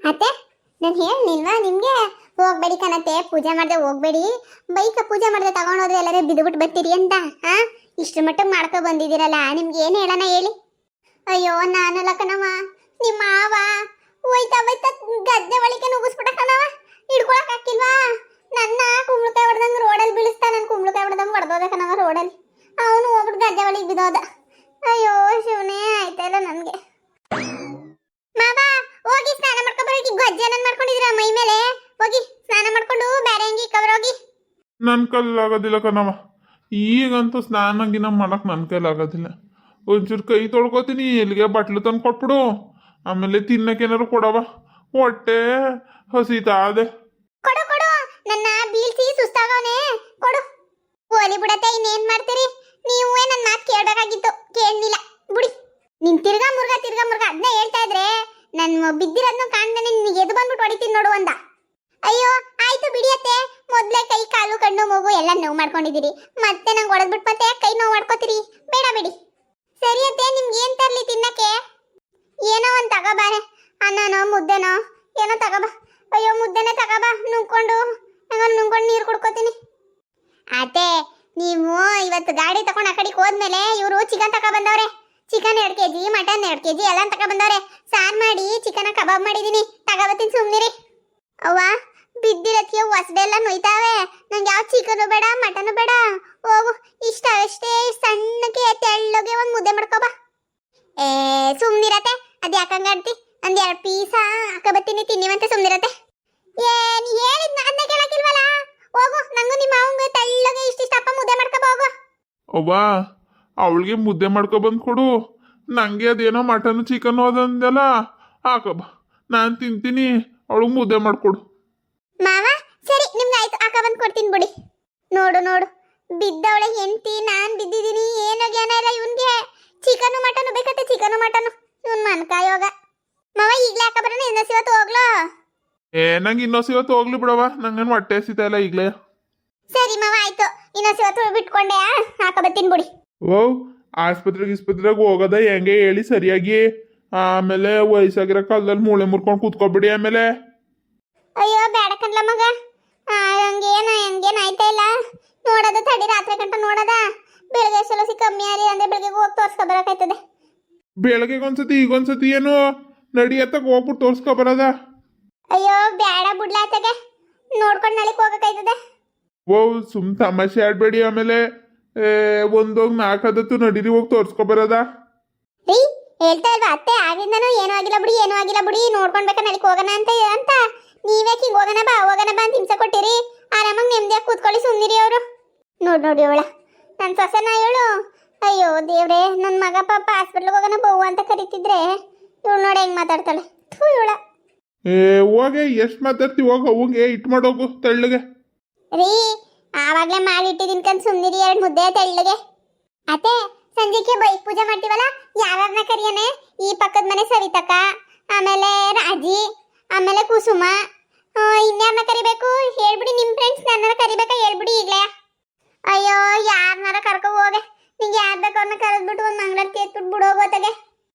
ಅತ್ತೆ ನಾನು ಹೇಳಿಲ್ವಾ ನಿಮಗೆ ಹೋಗ್ಬೇಡಿ ಕಣತ್ತೆ, ಪೂಜೆ ಮಾಡದೆ ಹೋಗ್ಬೇಡಿ, ಬೈಕ ಪೂಜೆ ಮಾಡದೆ ತಗೊಂಡೋದ್ರೆ ಎಲ್ಲರೂ ಬಿದ್ದುಬಿಟ್ಟು ಬರ್ತೀರಿ ಅಂತ. ಹಾ, ಇಷ್ಟು ಮಟ್ಟಿಗೆ ಮಾಡ್ಕೊ ಬಂದಿದ್ದೀರಲ್ಲ, ನಿಮ್ಗೆ ಏನು ಹೇಳೋಣ ಹೇಳಿ. ಅಯ್ಯೋ ನಾನಲ್ಲ ಕಣವ, ನಿಮ್ಮ ಮಾವ ಹೋಯ್ತಾ ಹೋಯ್ತಾ ಗದ್ದೆ ಒಳಗೆ ನುಗ್ಗಿಸ್ಬಿಟ್ಟ ಕಣವ, ಹಿಡ್ಕೊಳಕ್ ಹಾಕಿಲ್ವಾ? ನನ್ನ ಕುಂಬಳಕಾಯಿ ಹೊಡೆದಂಗೆ ರೋಡಲ್ಲಿ ಬೀಳಿಸ್ತಾ, ನನ್ನ ಕುಂಬಳಕಾಯಿ ಹೊಡೆದಂಗೆ ಹೊಡೆದೋದ ಕಣವ ರೋಡಲ್ಲಿ. ಅವನು ಹೋಗ್ಬಿಟ್ಟು ಗದ್ದೆ ಒಳಗೆ ಬಿದ್ದೋದ. ಅಯ್ಯೋ ಶಿವನೇ, ಆಯ್ತಾ ಇಲ್ಲ ನನಗೆ. ಮಾವ ಹೋಗಿ ಸ್ನಾನ ಮಾಡ್ಕೊಂಡು ಬರೋಗಿ, ಗಜ್ಜೆನ ಮಾಡ್ಕೊಂಡಿದ್ದೀರಾ ಮೈ ಮೇಲೆ? ಹೋಗಿ ಸ್ನಾನ ಮಾಡ್ಕೊಂಡು ಬೇರೆ ಹೆಂಗಿ ಕವರೋಗಿ. ನನ್ನ ಕೈಲಾಗೋದಿಲ್ಲ ಕಣವ, ಈಗಂತೂ ಸ್ನಾನ ಗಿನ ಮಾಡಕ್ ನನ್ನ ಕೈಲಾಗೋದಿಲ್ಲ. ಒಂಚೂರು ಕೈ ತೊಳ್ಕೊತೀನಿ, ಎಲ್ಲಿಗೆ ಬಟ್ಲು ತಂದು ಕೊಟ್ಬಿಡು, ಆಮೇಲೆ ತಿನ್ನಕ್ಕೇನಾರು ಕೊಡವ, ಹೊಟ್ಟೆ ಹಸಿತಾ ಅದೆ. ಕೊಡು ಕೊಡು, ನನ್ನ ಬೀಳ್ಸಿ ಸುಸ್ತಾಗವನೆ, ಕೊಡು. ಓಲಿ ಬಿಡತ್ತೆ, ಇನ್ನೇನ್ ಮಾಡ್ತೀರಿ ನೀವು? ನನ್ನ ಮಾತು ಕೇಳಬೇಕಾಗಿತ್ತು, ಕೇಳಲಿಲ್ಲ ಬಿಡಿ. ನಿನ್ ತಿರ್ಗಾ ಮುರ್ಗ ಅದನ್ನ ಹೇಳ್ತಾ ಇದ್ರೆ ನನ್ನ ಬಿದ್ದಿರೋದನ್ನು ಕಾಣ್ದಾನೆ ನಿನಗೆ ಎದು ಬಂದ್ಬಿಟ್ಟು ಹೊಡಿತೀನಿ ನೋಡು ಅಂದ. ಅಯ್ಯೋ ಆಯ್ತು ಬಿಡಿಯತ್ತೆ, ಮೊದ್ಲೇ ಕೈ ಕಾಲು ಕಣ್ಣು ಮೂಗು ಎಲ್ಲ ನೋವು ಮಾಡ್ಕೊಂಡಿದ್ದೀರಿ, ಮತ್ತೆ ನಂಗೆ ಹೊಡೆದ್ಬಿಟ್ಟು ಮತ್ತೆ ಕೈ ನೋವು ಮಾಡ್ಕೋತೀರಿ, ಬೇಡ ಬಿಡಿ. ಸರಿಯತ್ತೆ, ನಿಮ್ಗೆ ಏನ್ ತರ್ಲಿ ತಿನ್ನಕ್ಕೆ? ಏನೋ ಒಂದು ತಗೋಬಾರೆ, ಅನ್ನನೋ ಮುದ್ದೆನೋ ಏನೋ ತಗೋಬಾ. ಅಯ್ಯೋ ಮುದ್ದೆನೇ ತಗೋಬಾ, ನುಂಗ್ಕೊಂಡು ನೀರು ಕುಡ್ಕೋತೀನಿ. ಅತ್ತೆ ನೀವು ಇವತ್ತು ಗಾಡಿ ತಗೊಂಡು ಆ ಕಡೆಗೆ ಹೋದ್ಮೇಲೆ ಇವರು ಚಿಕನ್ ತಗೋ ಬಂದವ್ರೆ. ಚಿಕನ್ 2 kg, ಮಟನ್ 2 kg ಎಲ್ಲ ತಗೋ ಬಂದವ್ರೆ. ಸಾರು ಮಾಡಿ ಚಿಕನ್ ಕಬಾಬ್ ಮಾಡಿದೀನಿ, ತಗೋಬತ್ತೀನಿ ಸುಮ್ನಿರಿ. ಅವ್ವ ಬಿದ್ದಿರತ್ಗೆ ಹೊಸದೆಲ್ಲ ನೋಯ್ತಾವೆ, ನಂಗೆ ಯಾವ ಚಿಕನು ಬೇಡ ಮಟನು ಬೇಡ. ಹೋಗು, ಇಷ್ಟೇ ಸಣ್ಣಕ್ಕೆ ತೆಳ್ಳಗೆ ಒಂದು ಮುದ್ದೆ ಮಾಡ್ಕೊಬಾ. ಸುಮ್ನಿರತ್ತೆ, ಅದು ಯಾಕಂಗಾಡ್ತಿ? ಒಂದು 2 ಪೀಸ ಹಾಕಬತ್ತೀನಿ, ತಿನ್ನಿವಂತೆ ಸುಮ್ನಿರತ್ತೆ. ಏನ್ ಹೇಳಿದ್ನ ಅದನ್ನ ಕೇಳಕ್ಕಿಲ್ವಲ್ಲ? ಹೋಗು, ನಂಗೂ ನಿಮ್ಮ ಮಾವಂಗೆ ತೆಳ್ಳಗೆ ಇಷ್ಟಿಷ್ಟಪ್ಪ ಮುದ್ದೆ ಮಾಡ್ಕೊಬ ಹೋಗು. ಅವ್ವ ಅವಳಿಗೆ ಮುದ್ದೆ ಮಾಡ್ಕೊ ಬಂದು ಕೊಡು, ನನಗೆ ಅದೇನೋ ಮಟನ್ ಚಿಕನ್ ಅದಂದೆಲ್ಲ ಹಾಕಬ, ನಾನು ತಿಂತೀನಿ, ಅವಳಿಗೆ ಮುದ್ದೆ ಮಾಡ್ಕೊಡು. ಮಾವ ಸರಿ, ನಿಮ್ಗೆ ಆಯ್ತು, ಹಾಕ ಬಂದು ಕೊಡ್ತೀನಿ ಬಿಡಿ. ನೋಡು ಬಿದ್ದವಳೆ ಹೆಂಡತಿ, ನಾನು ಬಿದ್ದಿದ್ದೀನಿ, ಏನೋ ಜ್ಞಾನ ಇಲ್ಲ ಇವನ್ಗೆ. ಚಿಕನು ಮಟನು ಬೇಕತ್ತೆ, ಚಿಕನು ಮಟನು ಇವನ್ ಮನ್ಕಾಯೋಗ. ಮಾವ ಈಗಲೇ ಹಾಕ ಬರೋಣ, ಇನ್ನೊಂದು ಇವತ್ತು ಹೋಗ್ಲೋ? ನಂಗೆ ಇನ್ನೊಂದು ಇವತ್ತು ಹೋಗ್ಲಿ ಬಿಡವ, ನಂಗೇನು ಹೊಟ್ಟೆ ಹಸಿತಾ ಇಲ್ಲ ಈಗಲೇ. ಸರಿ ಮಾವ ಆಯ್ತು, ಇನ್ನೊಂದು ಇವತ್ತು ಬಿಟ್ಕೊಂಡೆ, ಹಾಕ ಬರ್ತೀನಿ ಬಿಡಿ. ಓ ಆಸ್ಪತ್ರೆಗೆ ಹೋಗೋದ ಹೆಂಗೆ ಹೇಳಿ ಸರಿಯಾಗಿ, ಆಮೇಲೆ ವಯಸ್ಸಾಗಿರೋ ಕಾಲದಲ್ಲಿ ಮೂಳೆ ಮುರ್ಕೊಂಡು ಕೂತ್ಕೊಬಿಡಿ ಆಮೇಲೆ. ಅಯ್ಯೋ ಬೇಡ ಕಣ್ಲ ಮಗ, ಹಂಗೇನು ಆಯ್ತಾ ಇಲ್ಲ. ನೋಡೋದ ತಡಿ, ರಾತ್ರಿ ಗಂಟ ನೋಡೋದ, ಬೆಳಗ್ಗೆ ಸಲಸಿ ಕಮ್ಮಿ ಆರಿ ಅಂದ್ರೆ ಬೆಳಗ್ಗೆ ಹೋಗಿ ತೋರ್ಸ್ಕೊ ಬರಕಾಯ್ತದೆ. ಬೆಳಗ್ಗೆ ಒಂದ್ಸತಿ ಈಗೊಂದ್ಸತಿ ಏನು ನಡಿಯತ್ತಕ್ಕೆ ಹೋಗ್ಬಿಟ್ಟು ತೋರ್ಸ್ಕೊ ಬರೋದ? ಅಯ್ಯೋ ಬೇಡ ಬಿಡ್ಲಾತಗೆ, ನೋಡ್ಕೊಂಡು ನಾಳೆಗೆ ಹೋಗಕಾಯ್ತದೆ. ಓ ಸುಮ್ ತಮಾಷೆ ಆಡ್ಬೇಡಿ, ಆಮೇಲೆ ಒಂದೋಗಿ 4 ನಡೀರಿ ಹೋಗಿ ತೋರ್ಸ್ಕೊ ಬರೋದ? ರೀ ಹೇಳ್ತಾ ಇಲ್ವಾ ಅತ್ತೆ, ಆಗಿಂದನೂ ಏನೂ ಆಗಿಲ್ಲ ಬಿಡಿ, ನೋಡ್ಕೊಂಡ್ಬೇಕಾ ನಾಳೆಗೆ ಹೋಗೋಣ ಅಂತ ನೀವೇ ಹಿಂಗೆ ಹೋಗೋಣ ಬಾ ಅಂತ ಹಿಂಸೆ ಕೊಟ್ಟಿರಿ. ಆರಾಮಾಗಿ ನೆಮ್ಮದಿಯಾಗಿ ಕೂತ್ಕೊಳ್ಳಿ, ಸುಮ್ಮನಿರಿ ಅವರು. ನೋಡಿ ಅವಳ ನನ್ನ ಸೊಸೆನ ಇವಳು. ಅಯ್ಯೋ ದೇವ್ರೆ, ನನ್ನ ಮಗ ಪಾಪ ಹಾಸ್ಪಿಟ್ಲಿಗೆ ಹೋಗೋಣ ಬಹು ಅಂತ ಕರಿತಿದ್ರೆ ಇವಳು ನೋಡಿ ಹೆಂಗೆ ಮಾತಾಡ್ತಾಳೆ. ಥೂ ಇವಳ. ಹೋಗೆ ಎಷ್ಟು ಮಾತಾಡ್ತೀವಿ, ಹೋಗ ಅವಂಗೆ ಇಟ್ಟು ಮಾಡೋಗು ತೆಳ್ಳಗೆ. ರೀ ಆವಾಗಲೇ ಮಾಡಿಟ್ಟಿದ್ದೀನಿ ಕಂದು ಸುಮ್ಮನಿರಿ, 2 ಮುದ್ದೆ ತೆಳ್ಳಗೆ. ಅತ್ತೆ ಸಂಜೆಗೆ ಬೈಕ್ ಪೂಜೆ ಮಾಡ್ತೀವಲ್ಲ, ಯಾರನ್ನ ಕರಿಯನೆ? ಈ ಪಕ್ಕದ ಮನೆ ಸವಿತಕ್ಕ, ಆಮೇಲೆ ರಾಜಿ, ಆಮೇಲೆ ಕುಸುಮ, ಇನ್ಯಾರನ್ನ ಕರಿಬೇಕು ಹೇಳ್ಬಿಡಿ. ನಿಮ್ಮ ಫ್ರೆಂಡ್ಸ್ ನನ್ನರ ಕರಿಬೇಕಾ ಹೇಳ್ಬಿಡಿ ಈಗಲೇ. ಅಯ್ಯೋ ಯಾರನ್ನಾರ ಕರ್ಕೊ ಹೋಗೆ, ನಿಂಗೆ ಯಾರು ಬೇಕು ಅವ್ರನ್ನ ಕರೆದ್ಬಿಟ್ಟು ಒಂದು ಮಂಗಳಾರತಿ ಎತ್ಬಿಟ್ಟು ಬಿಡೋಗೋತಗೆ.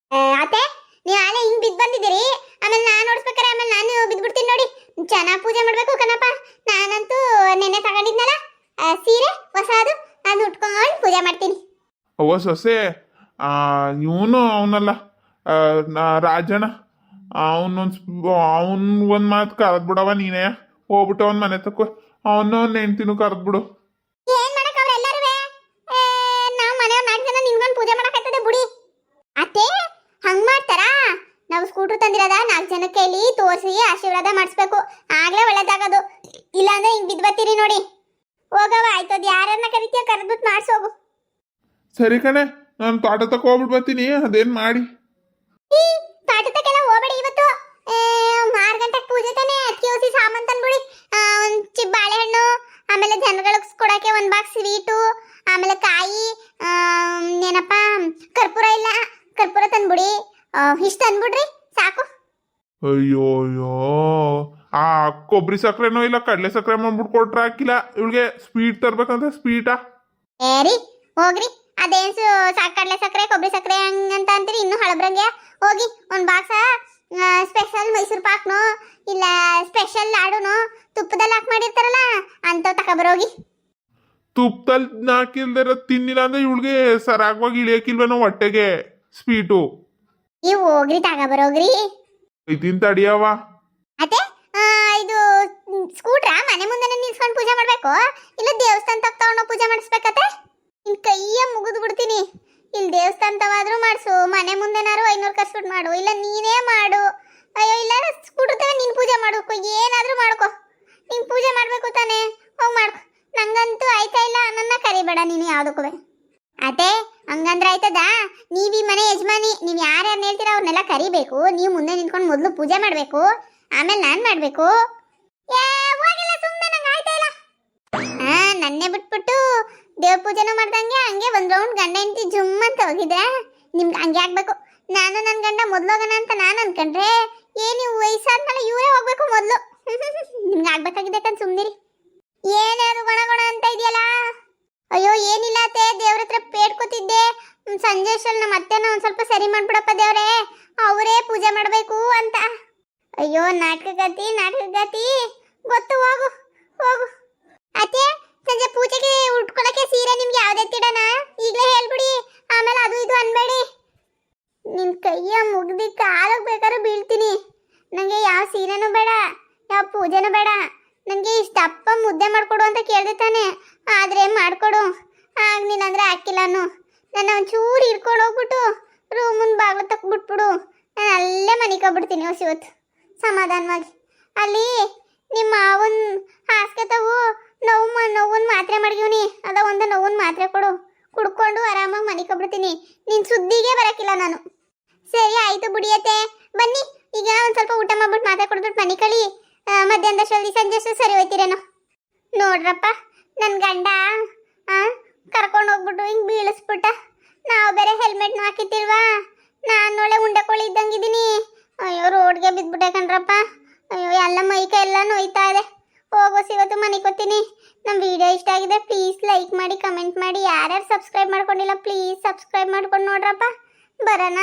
ಅತ್ತೆ ನೀವು ಆಲೆ ಹಿಂಗೆ ಬಿದ್ದು ಬಂದಿದ್ದೀರಿ, ಆಮೇಲೆ ನಾನು ನೋಡಿಸ್ಬೇಕಾರೆ ಆಮೇಲೆ ನಾನು ಬಿದ್ದುಬಿಡ್ತೀನಿ ನೋಡಿ. ಚೆನ್ನಾಗಿ ಪೂಜೆ ಮಾಡಬೇಕು ಕಣಪ್ಪ. ನಾನಂತೂ ನೆನ್ನೆ ತಗೊಂಡಿದ್ನಲ್ಲ ಸೀರೆ ಹೊಸದು, ನಾನು ಉಟ್ಕೊಂಡು ಪೂಜೆ ಮಾಡ್ತೀನಿ. ಅವ್ವ ಸೊಸೆ, ಇವನು ಅವನಲ್ಲ ರಾಜಣ್ಣ, ಅವನು ಮಾತು ಕರೆದ್ ಬಿಡವ, ನೀನೇ ಹೋಗ್ಬಿಟ್ಟು ಅವನ ಮನೆ ತಕ್ಕೋ, ಅವನು ನೆಂಟಿನೂ ಕರೆದ್ ಬಿಡು. ಏನ್ ಮಾಡಕ್ ಅವ್ರೆಲ್ಲರೂ ನಾವು ಮನೆಯವ್ರು 4 ಜನ ನಿನ್ಗೊಂದು ಪೂಜೆ ಮಾಡಕ್ಕಾಯ್ತದೆ ಬಿಡಿ. ಅತ್ತೆ ಹಂಗ್ ಮಾಡ್ತಾರಾ? ನಾವು ಸ್ಕೂಟರ್ ತಂದಿರೋದ 4 ಜನಕ್ಕೆ ಕೈಲಿ ತೋರಿಸಿ ಆಶೀರ್ವಾದ ಮಾಡಿಸ್ಬೇಕು, ಆಗ್ಲೇ ಒಳ್ಳೇದಾಗೋದು. ಇಲ್ಲಾಂದ್ರೆ ಹಿಂಗ್ ಬಿದ್ದು ಬರ್ತೀರಿ ನೋಡಿ. ಹೋಗವ ಆಯ್ತು, ಅದು ಯಾರನ್ನ ಕರಿತೀಯ ಕರೆದ್ಬಿಟ್ಟು ಮಾಡಿಸೋಗು. ಸರಿ ಕಣೆ, ನಾನು ತೋಟ ತಕ್ಕ ಹೋಗ್ಬಿಟ್ಟು ಬರ್ತೀನಿ, ಅದೇನು ಮಾಡಿ. ತೋಟಕ್ಕೆಲ್ಲ ಹೋಗ್ಬೇಡಿ ಇವತ್ತು, 6 ಗಂಟೆಗೆ ಪೂಜೆ ತಾನೆ, ಅದಕ್ಕೆ ಹೊಸಿ ಸಾಮಾನು ತಂದ್ಬಿಡಿ. ಒಂದು ಚಿಪ್ ಬಾಳೆಹಣ್ಣು, ಆಮೇಲೆ ಜನಗಳಿಗೆ ಕೊಡೋಕ್ಕೆ 1 ಬಾಕ್ಸ್ ಸ್ವೀಟು, ಆಮೇಲೆ ಕಾಯಿ, ಏನಪ್ಪ ಕರ್ಪೂರ ಇಲ್ಲ, ಕರ್ಪೂರ ತಂದ್ಬಿಡಿ. ಇಷ್ಟು ತಂದ್ಬಿಡ್ರಿ ಸಾಕು. ಅಯ್ಯೋ ಆ ಕೊಬ್ಬರಿ ಸಕ್ಕರೆನೋ ಇಲ್ಲ ಕಡಲೆ ಸಕ್ಕರೆ ಮಾಡ್ಬಿಟ್ಟು ಕೊಟ್ರೆ ಹಾಕಿಲ್ಲ ಇವಳಿಗೆ. ಸ್ವೀಟ್ ತರ್ಬೇಕಂತ ಸ್ವೀಟಾ? ಏರಿ ಹೋಗ್ರಿ, ಅದೇನು ಕಡಲೆ ಸಕ್ಕರೆ ಕೊಬ್ಬರಿ ಸಕ್ಕರೆ ಹಂಗಂತ ಅಂತೀರಿ, ಇನ್ನೂ ಹಳಬ್ರಂಗೆ. ಹೋಗಿ 1 ಬಾಕ್ಸ ಸ್ಪೆಷಲ್ ಮೈಸೂರು ಪಾಕ್ನೋ ಇಲ್ಲ ಸ್ಪೆಷಲ್ ಲಾಡುನೋ ತುಪ್ಪದಲ್ಲಿ ಹಾಕಿ ಮಾಡಿರ್ತಾರಲ್ಲ ಅಂಥವು ತಗೊಬರೋಗಿ. ತುಪ್ಪದಲ್ಲಿ ಹಾಕಿಲ್ದಿರ ತಿನ್ನಿಲ್ಲ ಅಂದ್ರೆ ಇವಳಿಗೆ ಸರಾಗವಾಗಿ ಇಳಿಯಕಿಲ್ವೇನೋ ಹೊಟ್ಟೆಗೆ ಸ್ವೀಟು. ನೀವು ಹೋಗ್ರಿ ತಗೊಬರೋಗ್ರಿ. ಐತಿನ್ ತಡಿಯವ. ಅತ್ತೆ ಇದು ಸ್ಕೂಟ್ರಾ ಮನೆ ಮುಂದೆ ನಿಲ್ಸ್ಕೊಂಡು ಪೂಜೆ ಮಾಡ್ಬೇಕು ಇಲ್ಲ ದೇವಸ್ಥಾನ ತಗೊಂಡು ಪೂಜೆ ಮಾಡಿಸ್ಬೇಕತ್ತೆ? ನಿನ್ ಕೈಯ ಮುಗಿದು ಬಿಡ್ತೀನಿ. ಇಲ್ಲಿ ದೇವಸ್ಥಾನದವಾದ್ರೂ ಮಾಡಿಸು, ಮನೆ ಮುಂದೆನಾರು 500 ಕಸ್ಬಿಟ್ಟು ಮಾಡು, ಇಲ್ಲ ನೀನೇ ಮಾಡು. ಅಯ್ಯೋ ಇಲ್ಲ ಸ್ಕೂಟರ್ ತಗ ನೀನು ಪೂಜೆ ಮಾಡ್ಕೊ, ಏನಾದರೂ ಮಾಡ್ಕೊ. ನೀನು ಪೂಜೆ ಮಾಡಬೇಕು ತಾನೇ, ಹೋಗಿ ಮಾಡ್ಕೊ. ನಂಗಂತೂ ಆಯ್ತಾ ಇಲ್ಲ, ನನ್ನ ಕರಿಬೇಡ ನೀನು ಯಾವುದಕ್ಕೂ. ಅದೇ ಹಂಗಂದ್ರೆ ಆಯ್ತದ? ನೀವು ಈ ಮನೆ ಯಜಮಾನಿ, ನೀವು ಯಾರ್ಯಾರು ಹೇಳ್ತೀರ ಅವ್ರನ್ನೆಲ್ಲ ಕರಿಬೇಕು. ನೀವು ಮುಂದೆ ನಿಂತ್ಕೊಂಡು ಮೊದಲು ಪೂಜೆ ಮಾಡಬೇಕು, ಆಮೇಲೆ ನಾನು ಮಾಡಬೇಕು. ಹೋಗಿಲ್ಲ ಸುಮ್ಮನೆ, ನಂಗೆ ಆಯ್ತಾ ಇಲ್ಲ. ನನ್ನೇ ಬಿಟ್ಬಿಟ್ಟು ದೇವ್ರ ಪೂಜೆನೂ ಮಾಡ್ದಂಗೆ ಹಂಗೆ ಒಂದು ರೌಂಡ್ ಗಂಡ ಹೆಂಡತಿ ಜುಮ್ ಅಂತ ಹೋಗಿದ್ರೆ ನಿಮ್ಗೆ ಹಂಗೆ ಆಗ್ಬೇಕು. ನಾನು ನನ್ನ ಗಂಡ ಮೊದಲು ಹೋಗೋಣ ಅಂತ ನಾನು ಅನ್ಕೊಂಡ್ರೆ ನೀವು ವಯಸ್ಸಾದ್ಮೇಲೆ ಇವರೇ ಹೋಗ್ಬೇಕು ಮೊದಲು. ನಿಮ್ಗೆ ಆಗ್ಬೇಕಾಗಿದೆ ಕಣ್, ಸುಮ್ಮನಿರಿ. ಏನಾದ್ರು ಗುಣ ಅಂತ ಇದೆಯಲ್ಲ. ಅಯ್ಯೋ ಏನಿಲ್ಲ ಅತ್ತೆ, ದೇವ್ರ ಹತ್ರ ಬೇಡ್ಕೋತಿದ್ದೆ ಸಂಜೆ ಅಷ್ಟಲ್ಲಿ ನಮ್ಮ ಅತ್ತೆನ ಒಂದು ಸ್ವಲ್ಪ ಸರಿ ಮಾಡ್ಬಿಡಪ್ಪ ದೇವ್ರೆ, ಅವರೇ ಪೂಜೆ ಮಾಡಬೇಕು ಅಂತ. ಅಯ್ಯೋ ನಾಟಕಗತಿ ಗೊತ್ತು, ಹೋಗು ಹೋಗು. ಅತ್ತೆ ಸಂಜೆ ಪೂಜೆಗೆ ಉಟ್ಕೊಳಕ್ಕೆ ಸೀರೆ ನಿಮ್ಗೆ ಯಾವ್ದೇ ತಿಡೋಣ ಈಗಲೇ ಹೇಳ್ಬಿಡಿ, ಆಮೇಲೆ ಅದು ಇದು ಅನ್ಬೇಡಿ. ನಿನ್ ಕೈಯ ಮುಗ್ದಿ ಕಾಲಕ್ಕೆ ಬೇಕಾದ್ರೂ ಬೀಳ್ತೀನಿ. ನನಗೆ ಯಾವ ಸೀರೆನೂ ಬೇಡ, ಯಾವ ಪೂಜೆನೂ ಬೇಡ. ನನಗೆ ಇಷ್ಟಪ್ಪ ಮುದ್ದೆ ಮಾಡ್ಕೊಡು ಅಂತ ಕೇಳಿದೆ ತಾನೆ, ಆದರೆ ಮಾಡಿಕೊಡು. ಆಗ್ಲಿಲ್ಲ ಅಂದರೆ ಹಾಕಿಲ್ಲನು. ನನ್ನ ಒಂಚೂರು ಹಿಡ್ಕೊಂಡು ಹೋಗ್ಬಿಟ್ಟು ರೂಮನ್ ಬಾಗಿಲು ತಕ್ಬಿಟ್ಬಿಡು. ನಾನು ಅಲ್ಲೇ ಮನಿಕೊಬಿಡ್ತೀನಿ ಇವತ್ತು ಸಮಾಧಾನವಾಗಿ. ಅಲ್ಲಿ ನಿಮ್ಮ ಮಾವನ್ ಹಾಸ್ಕತವು ನೋವನ್ ಮಾತ್ರೆ ಮಡಗಿವ್ನಿ, ಅದ ಒಂದು ನೋವನ್ ಮಾತ್ರೆ ಕೊಡು, ಕುಡ್ಕೊಂಡು ಆರಾಮಾಗಿ ಮನಿಕೊಬಿಡ್ತೀನಿ. ನಿನ್ನ ಸುದ್ದಿಗೆ ಬರಕಿಲ್ಲ ನಾನು. ಸರಿ ಆಯಿತು ಬಿಡಿಯತ್ತೆ, ಬನ್ನಿ ಈಗ ಒಂದು ಸ್ವಲ್ಪ ಊಟ ಮಾಡ್ಬಿಟ್ಟು ಮಾತ್ರೆ ಕೊಡ್ಬಿಟ್ಟು ಮನೆ ಕಳಿ. ಮಧ್ಯಾಹ್ನದಷ್ಟರಲ್ಲಿ ಸಂಜೆ ಸರಿ ಹೋಯ್ತೀರೇನೋ. ನೋಡ್ರಪ್ಪ ನನ್ನ ಗಂಡ ಕರ್ಕೊಂಡು ಹೋಗ್ಬಿಟ್ಟು ಹಿಂಗೆ ಬೀಳಿಸ್ಬಿಟ್ಟ. ನಾವು ಬೇರೆ ಹೆಲ್ಮೆಟ್ನು ಹಾಕಿತ್ತಿಲ್ವಾ, ನಾನು ಒಳ್ಳೆ ಉಂಡೆ ಕೋಳಿ ಇದ್ದಂಗಿದ್ದೀನಿ. ಅಯ್ಯೋ ರೋಡ್ಗೆ ಬಿದ್ದುಬಿಟ್ಟೆ ಕಣ್ರಪ್ಪ. ಅಯ್ಯೋ ಎಲ್ಲ ಮೈಕೈ ಎಲ್ಲ ನೋಯ್ತಾ ಇದೆ. ಹೋಗೋಸಿ ಇವತ್ತು ಮನೆಗೆ ಹೋಗ್ತೀನಿ. ನಮ್ಮ ವಿಡಿಯೋ ಇಷ್ಟ ಆಗಿದೆ ಪ್ಲೀಸ್ ಲೈಕ್ ಮಾಡಿ, ಕಮೆಂಟ್ ಮಾಡಿ. ಯಾರ್ಯಾರು ಸಬ್ಸ್ಕ್ರೈಬ್ ಮಾಡ್ಕೊಂಡಿಲ್ಲ ಪ್ಲೀಸ್ ಸಬ್ಸ್ಕ್ರೈಬ್ ಮಾಡ್ಕೊಂಡು ನೋಡ್ರಪ್ಪ. ಬರೋಣ.